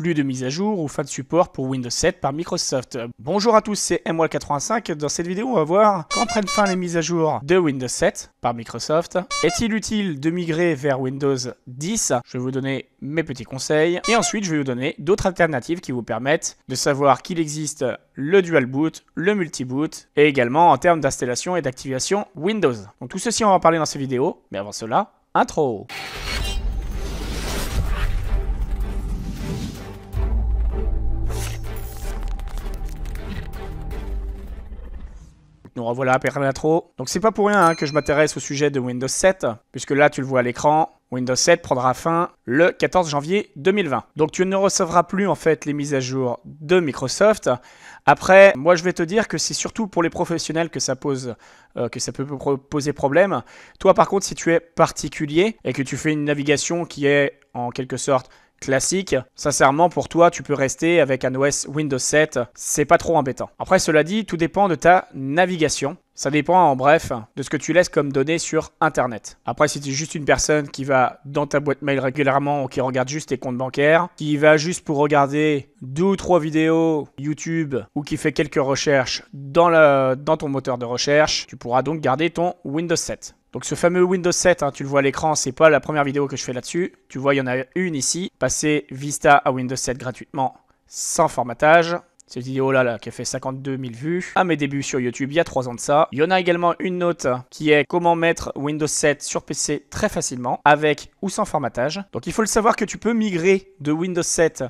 plus de mise à jour ou fin de support pour Windows 7 par Microsoft. Bonjour à tous, c'est MWall85. Dans cette vidéo, on va voir quand prennent fin les mises à jour de Windows 7 par Microsoft. Est-il utile de migrer vers Windows 10? Je vais vous donner mes petits conseils. Et ensuite, je vais vous donner d'autres alternatives qui vous permettent de savoir qu'il existe le dual boot, le multi-boot et également en termes d'installation et d'activation Windows. Donc tout ceci, on va en parler dans cette vidéo. Mais avant cela, intro. Nous revoilà après l'intro. Donc c'est pas pour rien que je m'intéresse au sujet de Windows 7, puisque là tu le vois à l'écran, Windows 7 prendra fin le 14 janvier 2020. Donc tu ne recevras plus en fait les mises à jour de Microsoft. Après, moi je vais te dire que c'est surtout pour les professionnels que ça peut poser problème. Toi par contre, si tu es particulier et que tu fais une navigation qui est en quelque sorte classique, sincèrement pour toi tu peux rester avec un OS Windows 7, c'est pas trop embêtant. Après cela dit, tout dépend de ta navigation. Ça dépend en bref de ce que tu laisses comme données sur internet. Après si tu es juste une personne qui va dans ta boîte mail régulièrement ou qui regarde juste tes comptes bancaires, qui va juste pour regarder 2 ou 3 vidéos YouTube ou qui fait quelques recherches dans ton moteur de recherche, tu pourras donc garder ton Windows 7. Donc ce fameux Windows 7, tu le vois à l'écran, c'est pas la première vidéo que je fais là-dessus. Tu vois, il y en a une ici. Passer Vista à Windows 7 gratuitement, sans formatage. Cette vidéo-là qui a fait 52 000 vues. À mes débuts sur YouTube, il y a 3 ans de ça. Il y en a également une autre qui est comment mettre Windows 7 sur PC très facilement, avec ou sans formatage. Donc il faut le savoir que tu peux migrer de Windows 7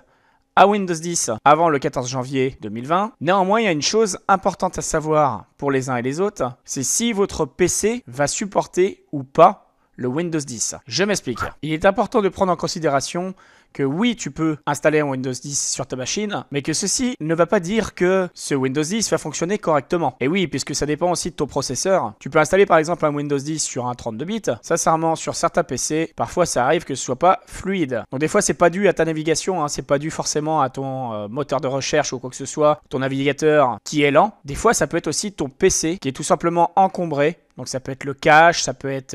à Windows 10 avant le 14 janvier 2020. Néanmoins, il y a une chose importante à savoir pour les uns et les autres, c'est si votre PC va supporter ou pas le Windows 10. Je m'explique. Il est important de prendre en considération que oui, tu peux installer un Windows 10 sur ta machine, mais que ceci ne va pas dire que ce Windows 10 va fonctionner correctement. Et oui, puisque ça dépend aussi de ton processeur. Tu peux installer par exemple un Windows 10 sur un 32 bits. Sincèrement, sur certains PC, parfois ça arrive que ce soit pas fluide. Donc des fois, c'est pas dû à ta navigation, c'est pas dû forcément à ton moteur de recherche ou quoi que ce soit, ton navigateur qui est lent. Des fois, ça peut être aussi ton PC qui est tout simplement encombré. Donc ça peut être le cache, ça peut être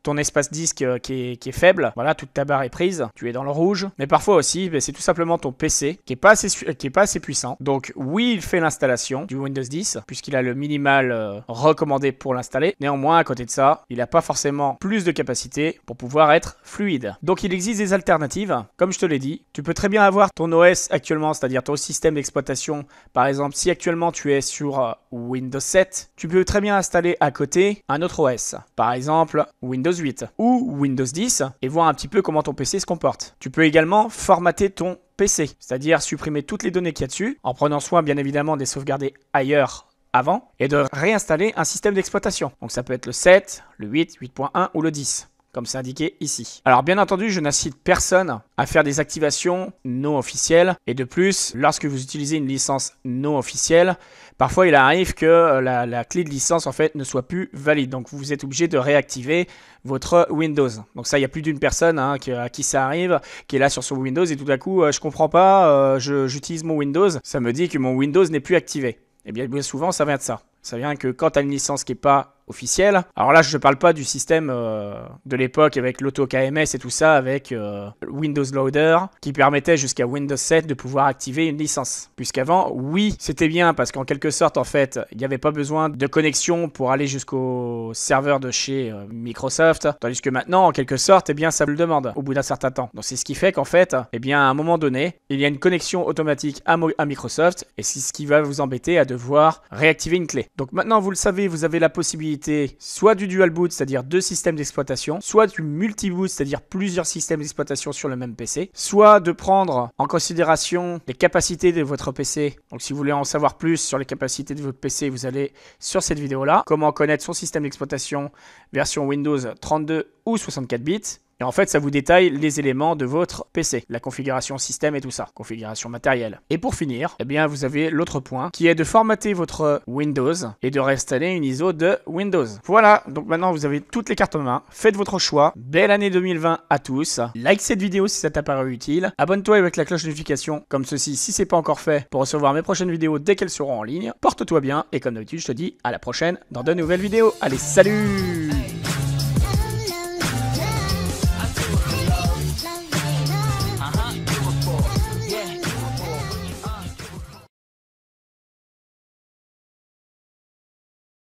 ton espace disque qui est faible. Voilà, toute ta barre est prise, tu es dans le rouge. Mais parfois aussi, c'est tout simplement ton PC qui est pas assez puissant. Donc oui, il fait l'installation du Windows 10, puisqu'il a le minimal recommandé pour l'installer. Néanmoins, à côté de ça, il n'a pas forcément plus de capacité pour pouvoir être fluide. Donc il existe des alternatives. Comme je te l'ai dit, tu peux très bien avoir ton OS actuellement, c'est-à-dire ton système d'exploitation. Par exemple, si actuellement tu es sur Windows 7, tu peux très bien installer à côté un autre OS, par exemple Windows 8 ou Windows 10 et voir un petit peu comment ton PC se comporte. Tu peux également formater ton PC, c'est-à-dire supprimer toutes les données qu'il y a dessus en prenant soin bien évidemment de les sauvegarder ailleurs avant et de réinstaller un système d'exploitation. Donc ça peut être le 7, le 8, 8.1 ou le 10. Comme c'est indiqué ici. Alors bien entendu, je n'incite personne à faire des activations non officielles. Et de plus, lorsque vous utilisez une licence non officielle, parfois il arrive que la clé de licence en fait ne soit plus valide. Donc vous êtes obligé de réactiver votre Windows. Donc ça, il y a plus d'une personne à qui ça arrive, qui est là sur son Windows et tout à coup, je comprends pas, j'utilise mon Windows, ça me dit que mon Windows n'est plus activé. Et bien souvent, ça vient de ça. Ça vient que quand tu as une licence qui n'est pas officielle, alors là je ne parle pas du système de l'époque avec l'auto-KMS et tout ça, avec Windows Loader, qui permettait jusqu'à Windows 7 de pouvoir activer une licence. Puisqu'avant, oui, c'était bien parce qu'en quelque sorte, en fait, il n'y avait pas besoin de connexion pour aller jusqu'au serveur de chez Microsoft, tandis que maintenant, en quelque sorte, eh bien, ça le demande au bout d'un certain temps. Donc c'est ce qui fait qu'en fait, eh bien, à un moment donné, il y a une connexion automatique à Microsoft et c'est ce qui va vous embêter à devoir réactiver une clé. Donc maintenant, vous le savez, vous avez la possibilité soit du dual boot, c'est-à-dire 2 systèmes d'exploitation, soit du multi-boot, c'est-à-dire plusieurs systèmes d'exploitation sur le même PC, soit de prendre en considération les capacités de votre PC. Donc si vous voulez en savoir plus sur les capacités de votre PC, vous allez sur cette vidéo-là. Comment connaître son système d'exploitation version Windows 32 ou 64 bits. Et en fait, ça vous détaille les éléments de votre PC, la configuration système et tout ça, configuration matérielle. Et pour finir, eh bien, vous avez l'autre point qui est de formater votre Windows et de réinstaller une ISO de Windows. Voilà, donc maintenant vous avez toutes les cartes en main. Faites votre choix. Belle année 2020 à tous. Like cette vidéo si ça t'a paru utile. Abonne-toi avec la cloche de notification comme ceci si c'est pas encore fait pour recevoir mes prochaines vidéos dès qu'elles seront en ligne. Porte-toi bien et comme d'habitude, je te dis à la prochaine dans de nouvelles vidéos. Allez, salut!